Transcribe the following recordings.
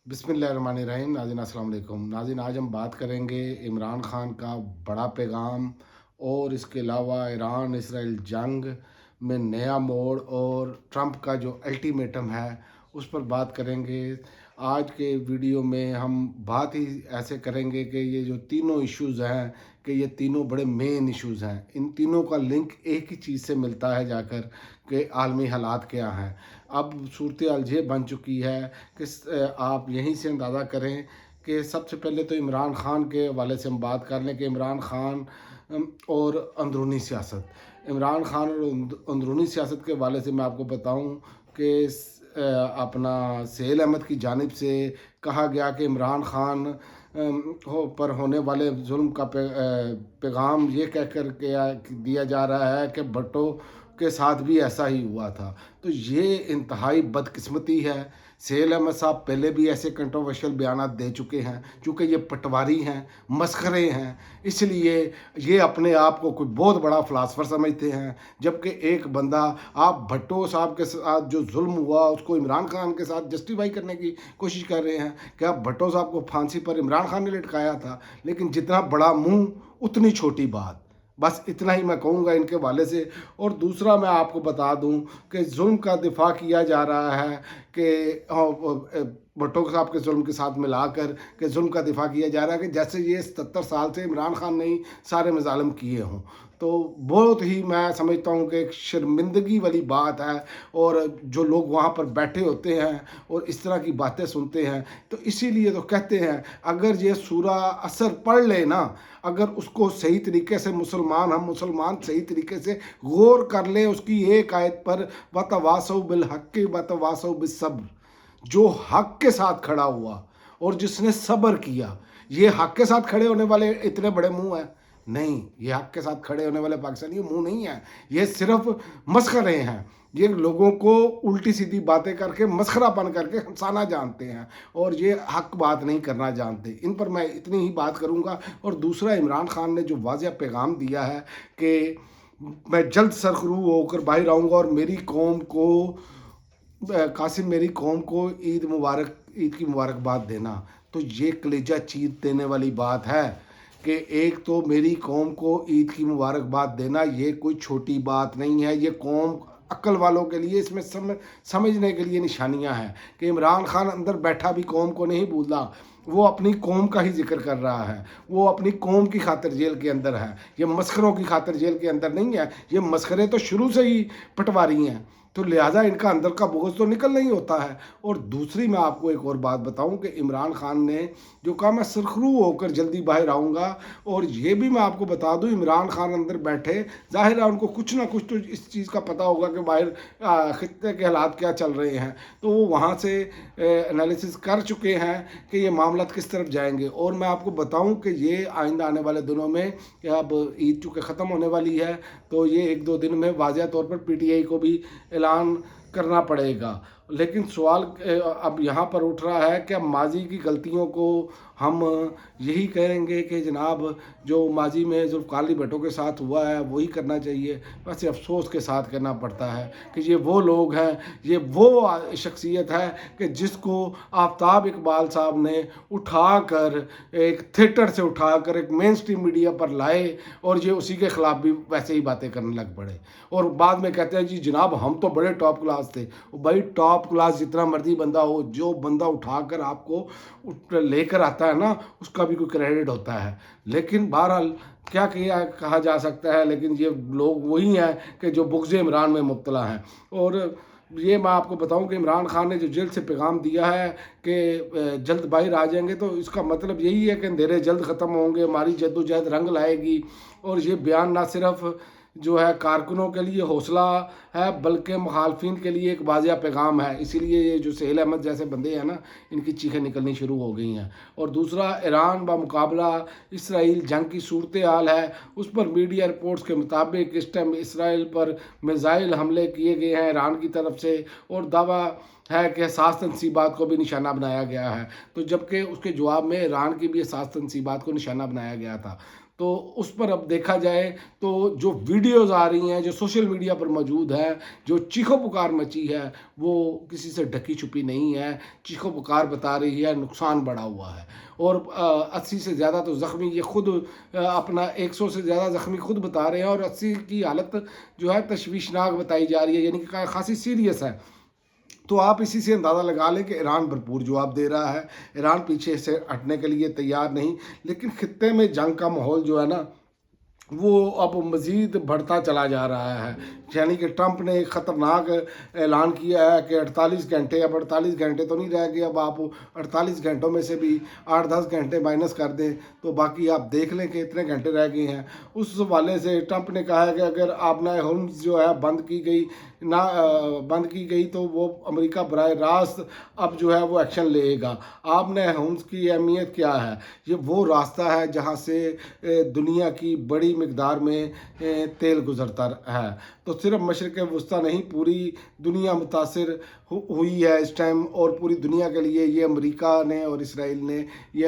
बिस्मिल्लाहिर्रहमानिर्रहीम। नाज़रीन अस्सलाम वालेकुम। नाज़रीन आज हम बात करेंगे इमरान खान का बड़ा पैगाम और इसके अलावा ईरान इसराइल जंग में नया मोड़ और ट्रंप का जो अल्टीमेटम है उस पर बात करेंगे। आज के वीडियो में हम बात ही ऐसे करेंगे कि ये जो तीनों इश्यूज़ हैं कि ये तीनों बड़े मेन इश्यूज़ हैं। इन तीनों का लिंक एक ही चीज़ से मिलता है जाकर कि आलमी हालात क्या हैं। अब सूरत हाल ये बन चुकी है कि आप यहीं से अंदाज़ा करें कि सबसे पहले तो इमरान खान के हवाले से हम बात कर लें कि इमरान खान और अंदरूनी सियासत। इमरान खान और अंदरूनी सियासत के हवाले से मैं आपको बताऊं कि अपना सहेल अहमद की जानिब से कहा गया कि इमरान खान पर होने वाले जुल्म का पैगाम ये कह कर के दिया जा रहा है कि भुट्टो के साथ भी ऐसा ही हुआ था। तो ये इंतहाई बदकिस्मती है। सहेल अहमद साहब पहले भी ऐसे कंट्रोवर्शियल बयानात दे चुके हैं, चूँकि ये पटवारी हैं, मस्खरे हैं, इसलिए ये अपने आप को कोई बहुत बड़ा फ़िलासफ़र समझते हैं। जबकि एक बंदा, आप भुट्टो साहब के साथ जो जुल्म हुआ उसको इमरान खान के साथ जस्टिफाई करने की कोशिश कर रहे हैं कि आप भुट्टो साहब को फांसी पर इमरान खान ने लटकाया था। लेकिन जितना बड़ा मुँह उतनी छोटी बात। बस इतना ही मैं कहूँगा इनके हवाले से। और दूसरा मैं आपको बता दूँ कि जुल्म का दिफा किया जा रहा है कि भुट्टो साहब के जुल्म के साथ मिलाकर के जुल्म का दिफा किया जा रहा है कि जैसे ये 77 साल से इमरान खान ने ही सारे मजालिम किए हों। तो बहुत ही मैं समझता हूँ कि एक शर्मिंदगी वाली बात है। और जो लोग वहाँ पर बैठे होते हैं और इस तरह की बातें सुनते हैं, तो इसीलिए तो कहते हैं अगर ये सूरा असर पढ़ ले ना, अगर उसको सही तरीके से हम मुसलमान सही तरीके से गौर कर ले उसकी एक आयत पर, वतवासौ बिल हक़ वतवासौ बिस सब्र, जो हक के साथ खड़ा हुआ और जिसने सब्र किया। ये हक के साथ खड़े होने वाले इतने बड़े मुंह हैं? नहीं, ये हक के साथ खड़े होने वाले पाकिस्तानी मुंह नहीं है। ये सिर्फ मस्खरे हैं। ये लोगों को उल्टी सीधी बातें करके मस्खरापन करके हंसाना जानते हैं और ये हक बात नहीं करना जानते। इन पर मैं इतनी ही बात करूंगा। और दूसरा, इमरान खान ने जो वाज़ेह पैगाम दिया है कि मैं जल्द सरखरू होकर बाहर आऊँगा और मेरी कौम को कासिम मेरी कौम को ईद की मुबारकबाद देना, तो ये कलेजा चीर देने वाली बात है कि एक तो मेरी कौम को ईद की मुबारकबाद देना ये कोई छोटी बात नहीं है। ये कौम अक्ल वालों के लिए इसमें समझने के लिए निशानियां हैं कि इमरान खान अंदर बैठा भी कौम को नहीं भूला, वो अपनी कौम का ही जिक्र कर रहा है। वो अपनी कौम की खातिर जेल के अंदर है, ये मस्खरों की खातिर जेल के अंदर नहीं है। ये मस्खरे तो शुरू से ही पटवारी हैं, तो लिहाजा इनका अंदर का बोझ तो निकल नहीं होता है। और दूसरी मैं आपको एक और बात बताऊं कि इमरान खान ने जो कहा मैं सुरखरू होकर जल्दी बाहर आऊँगा, और ये भी मैं आपको बता दूं इमरान खान अंदर बैठे, जाहिर है उनको कुछ ना कुछ तो इस चीज़ का पता होगा कि बाहर खित्ते के हालात क्या चल रहे हैं। तो वो वहाँ से एनालिसिस कर चुके हैं कि ये मामला किस तरफ जाएंगे। और मैं आपको बताऊँ कि ये आइंदा आने वाले दिनों में, कि अब ईद चूँकि ख़त्म होने वाली है, तो ये एक दो दिन में वाज़ह तौर पर PTI को भी ऐलान करना पड़ेगा। लेकिन सवाल अब यहाँ पर उठ रहा है कि माजी की गलतियों को हम यही कहेंगे कि जनाब जो माजी में जुल्फ़िकार भुट्टो के साथ हुआ है वही करना चाहिए। वैसे अफसोस के साथ कहना पड़ता है कि ये वो लोग हैं, ये वो शख्सियत है कि जिसको आफ्ताब इकबाल साहब ने उठाकर एक थिएटर से उठाकर एक मेन स्ट्रीम मीडिया पर लाए और ये उसी के ख़िलाफ़ भी वैसे ही बातें करने लग पड़े। और बाद में कहते हैं जी जनाब हम तो बड़े टॉप क्लास थे। भाई टॉप क्लास जितना मर्जी बंदा हो, जो बंदा उठाकर आपको लेकर आता है ना, उसका भी कोई क्रेडिट होता है। लेकिन बहरहाल क्या किया कहा जा सकता है, लेकिन ये लोग वही हैं कि जो बुग़्ज़ इमरान में मुब्तला हैं। और ये मैं आपको बताऊं कि इमरान खान ने जो जेल से पैगाम दिया है कि जल्द बाहर आ जाएंगे, तो इसका मतलब यही है कि अंधेरे जल्द ख़त्म होंगे, हमारी जद्दोजहद रंग लाएगी। और ये बयान ना सिर्फ जो है कारकुनों के लिए हौसला है, बल्कि मुखालफिन के लिए एक वाज़ेह पैगाम है। इसीलिए ये जो सहेल अहमद जैसे बंदे हैं ना, इनकी चीखें निकलनी शुरू हो गई हैं। और दूसरा, ईरान ब मुकाबला इसराइल जंग की सूरत हाल है, उस पर मीडिया रिपोर्ट्स के मुताबिक इस टाइम इसराइल पर मिज़ाइल हमले किए गए हैं ईरान की तरफ से, और दावा है कि सात तनसीबात को भी निशाना बनाया गया है। तो जबकि उसके जवाब में ईरान की भी सात तनसीबात को निशाना बनाया गया था। تو اس پر اب دیکھا جائے تو جو ویڈیوز آ رہی ہیں جو سوشل میڈیا پر موجود ہے، جو چیخو پکار مچی ہے، وہ کسی سے ڈھکی چھپی نہیں ہے، چیخو پکار بتا رہی ہے نقصان بڑھا ہوا ہے، اور 80 سے زیادہ تو زخمی یہ خود اپنا 100 سے زیادہ زخمی خود بتا رہے ہیں، اور 80 کی حالت جو ہے تشویشناک بتائی جا رہی ہے، یعنی کہ خاصی سیریس ہے۔ تو آپ اسی سے اندازہ لگا لیں کہ ایران بھرپور جواب دے رہا ہے، ایران پیچھے سے ہٹنے کے لیے تیار نہیں، لیکن خطے میں جنگ کا ماحول جو ہے نا وہ اب مزید بڑھتا چلا جا رہا ہے، یعنی کہ ٹرمپ نے ایک خطرناک اعلان کیا ہے کہ 48 گھنٹے، اب 48 گھنٹے تو نہیں رہ گئے، اب آپ 48 گھنٹوں میں سے بھی 8-10 گھنٹے مائنس کر دیں تو باقی آپ دیکھ لیں کہ اتنے گھنٹے رہ گئے ہیں۔ اس حوالے سے ٹرمپ نے کہا ہے کہ اگر آبنائے ہورمز جو ہے بند کی گئی تو وہ امریکہ براہ راست اب جو ہے وہ ایکشن لے گا۔ آبنائے ہورمز کی اہمیت کیا ہے؟ یہ وہ راستہ ہے جہاں سے دنیا کی بڑی مقدار میں تیل گزرتا ہے، تو صرف مشرق وسطیٰ نہیں پوری دنیا متاثر ہوئی ہے اس ٹائم، اور پوری دنیا کے لیے یہ امریکہ نے اور اسرائیل نے یہ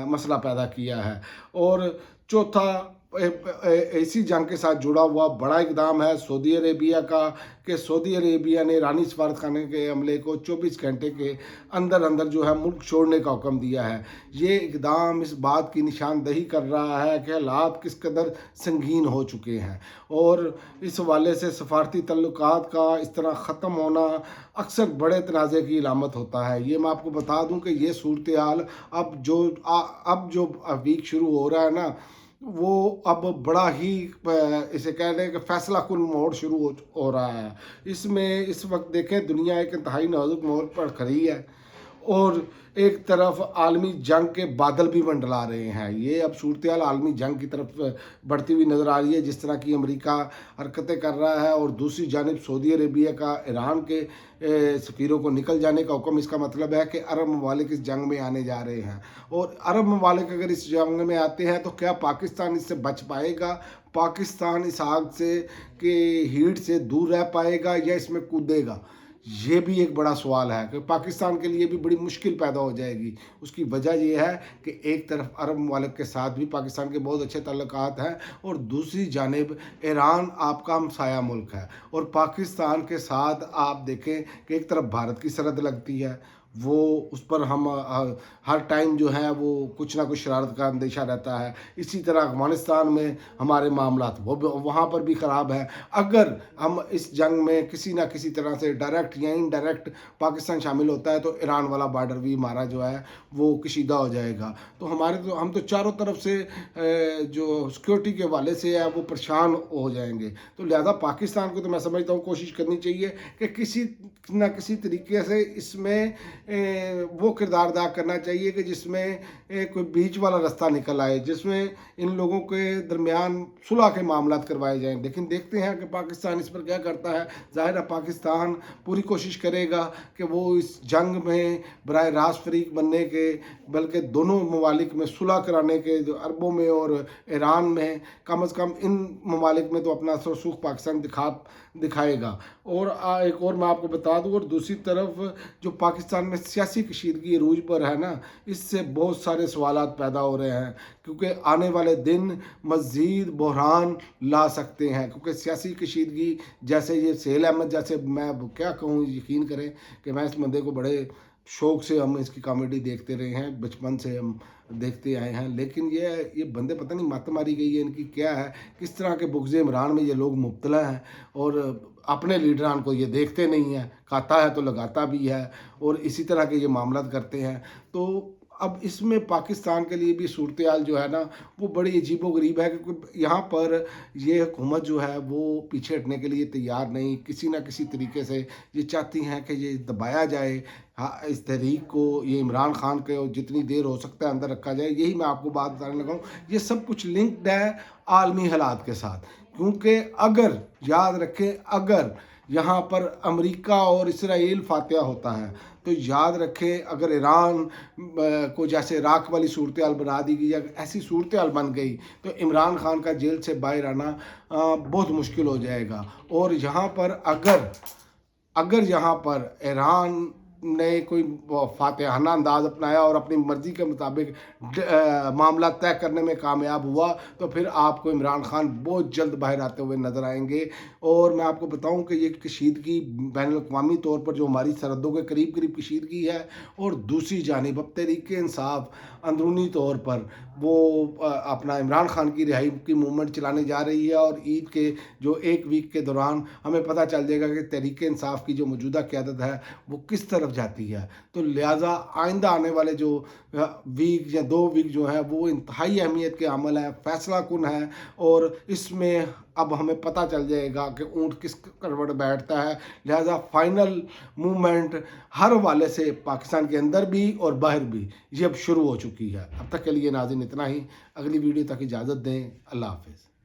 مسئلہ پیدا کیا ہے۔ اور چوتھا اسی جنگ کے ساتھ جڑا ہوا بڑا اقدام ہے سعودی عربیہ کا، کہ سعودی عربیہ نے ایرانی سفارت خانے کے عملے کو 24 گھنٹے کے اندر اندر جو ہے ملک چھوڑنے کا حکم دیا ہے۔ یہ اقدام اس بات کی نشاندہی کر رہا ہے کہ حالات کس قدر سنگین ہو چکے ہیں، اور اس حوالے سے سفارتی تعلقات کا اس طرح ختم ہونا اکثر بڑے تنازع کی علامت ہوتا ہے۔ یہ میں آپ کو بتا دوں کہ یہ صورتحال اب جو ویک شروع ہو رہا ہے نا، وہ اب بڑا ہی اسے کہہ لیں کہ فیصلہ کن موڑ شروع ہو رہا ہے۔ اس میں اس وقت دیکھیں دنیا ایک انتہائی نازک موڑ پر کھڑی ہے، اور ایک طرف عالمی جنگ کے بادل بھی منڈلا رہے ہیں۔ یہ اب صورتحال عالمی جنگ کی طرف بڑھتی ہوئی نظر آ رہی ہے، جس طرح کی امریکہ حرکتیں کر رہا ہے، اور دوسری جانب سعودی عربیہ کا ایران کے سفیروں کو نکل جانے کا حکم۔ اس کا مطلب ہے کہ عرب ممالک اس جنگ میں آنے جا رہے ہیں، اور عرب ممالک اگر اس جنگ میں آتے ہیں تو کیا پاکستان اس سے بچ پائے گا؟ پاکستان اس آگ سے کہ ہیٹ سے دور رہ پائے گا یا اس میں کودے گا؟ یہ بھی ایک بڑا سوال ہے کہ پاکستان کے لیے بھی بڑی مشکل پیدا ہو جائے گی۔ اس کی وجہ یہ ہے کہ ایک طرف عرب ممالک کے ساتھ بھی پاکستان کے بہت اچھے تعلقات ہیں، اور دوسری جانب ایران آپ کا ہمسایہ ملک ہے، اور پاکستان کے ساتھ آپ دیکھیں کہ ایک طرف بھارت کی سرحد لگتی ہے، وہ اس پر ہم ہر ٹائم جو ہے وہ کچھ نہ کچھ شرارت کا اندیشہ رہتا ہے۔ اسی طرح افغانستان میں ہمارے معاملات وہاں پر بھی خراب ہے۔ اگر ہم اس جنگ میں کسی نہ کسی طرح سے ڈائریکٹ یا انڈائریکٹ پاکستان شامل ہوتا ہے تو ایران والا بارڈر بھی ہمارا جو ہے وہ کشیدہ ہو جائے گا، تو ہم تو چاروں طرف سے جو سیکورٹی کے حوالے سے ہے وہ پریشان ہو جائیں گے۔ تو لہذا پاکستان کو تو میں سمجھتا ہوں کوشش کرنی چاہیے کہ کسی نہ کسی طریقے سے اس میں وہ کردار ادا کرنا چاہیے کہ جس میں کوئی بیچ والا راستہ نکل آئے، جس میں ان لوگوں کے درمیان صلح کے معاملات کروائے جائیں۔ لیکن دیکھتے ہیں کہ پاکستان اس پر کیا کرتا ہے۔ ظاہر ہے پاکستان پوری کوشش کرے گا کہ وہ اس جنگ میں براہ راست فریق بننے کے، بلکہ دونوں ممالک میں صلح کرانے کے، عربوں میں اور ایران میں، کم از کم ان ممالک میں تو اپنا اثر و رسوخ پاکستان دکھائے گا۔ اور ایک اور میں آپ کو بتا دوں، اور دوسری طرف جو پاکستان میں سیاسی کشیدگی عروج پر ہے نا، اس سے بہت سارے سوالات پیدا ہو رہے ہیں، کیونکہ آنے والے دن مزید بحران لا سکتے ہیں، کیونکہ سیاسی کشیدگی جیسے یہ سہیل احمد جیسے، میں کیا کہوں، یقین کریں کہ میں اس بندے کو بڑے شوق سے ہم اس کی کامیڈی دیکھتے رہے ہیں، بچپن سے ہم دیکھتے آئے ہیں، لیکن یہ بندے پتہ نہیں مت ماری گئی ہے ان کی کیا ہے، کس طرح کے بغض عمران میں یہ لوگ مبتلا ہیں، اور اپنے لیڈران کو یہ دیکھتے نہیں ہیں، کھاتا ہے تو لگاتا بھی ہے، اور اسی طرح کے یہ معاملات کرتے ہیں۔ تو اب اس میں پاکستان کے لیے بھی صورتحال جو ہے نا وہ بڑی عجیب و غریب ہے، کیونکہ یہاں پر یہ حکومت جو ہے وہ پیچھے ہٹنے کے لیے تیار نہیں، کسی نہ کسی طریقے سے یہ چاہتی ہیں کہ یہ دبایا جائے، اس تحریک کو، یہ عمران خان کو جتنی دیر ہو سکتا ہے اندر رکھا جائے۔ یہی میں آپ کو بات بتانے لگا ہوں، یہ سب کچھ لنکڈ ہے عالمی حالات کے ساتھ، کیونکہ اگر یاد رکھیں، اگر یہاں پر امریکہ اور اسرائیل فاتحہ ہوتا ہے تو یاد رکھیں اگر ایران کو جیسے عراق والی صورتحال بنا دی گئی، اگر ایسی صورتحال بن گئی تو عمران خان کا جیل سے باہر آنا بہت مشکل ہو جائے گا۔ اور یہاں پر اگر یہاں پر ایران نے کوई फातहाना अंदाज अपनाया और अपनी मर्ज़ी के मुताबिक मामला तय करने में कामयाब हुआ, तो फिर आपको इमरान खान बहुत जल्द बाहर आते हुए नज़र आएंगे। और मैं आपको बताऊं कि ये कशीदगी बैनुल-अक़वामी तौर पर जो हमारी सरहदों के करीब करीब कशीदगी है, और दूसरी जानिब अब तहरीक इंसाफ अंदरूनी तौर पर वो अपना इमरान खान की रिहाई की मूवमेंट चलाने जा रही है। और ईद के जो एक वीक के दौरान हमें पता चल जाएगा कि तहरीक इंसाफ की जो मौजूदा क़यादत है वो किस तरफ जाती है। तो लिहाजा आइंदा आने वाले जो वीक या 2 वीक जो है वो इंतहाई अहमियत के अमल है, फैसला कुन है। और इसमें अब हमें पता चल जाएगा कि ऊँट किस करवट बैठता है। लिहाजा फाइनल मूवमेंट हर हवाले से पाकिस्तान के अंदर भी और बाहर भी ये अब शुरू हो चुकी है। अब तक के लिए नाज़रीन इतना ही। अगली वीडियो तक इजाज़त दें। अल्लाह हाफ़िज़।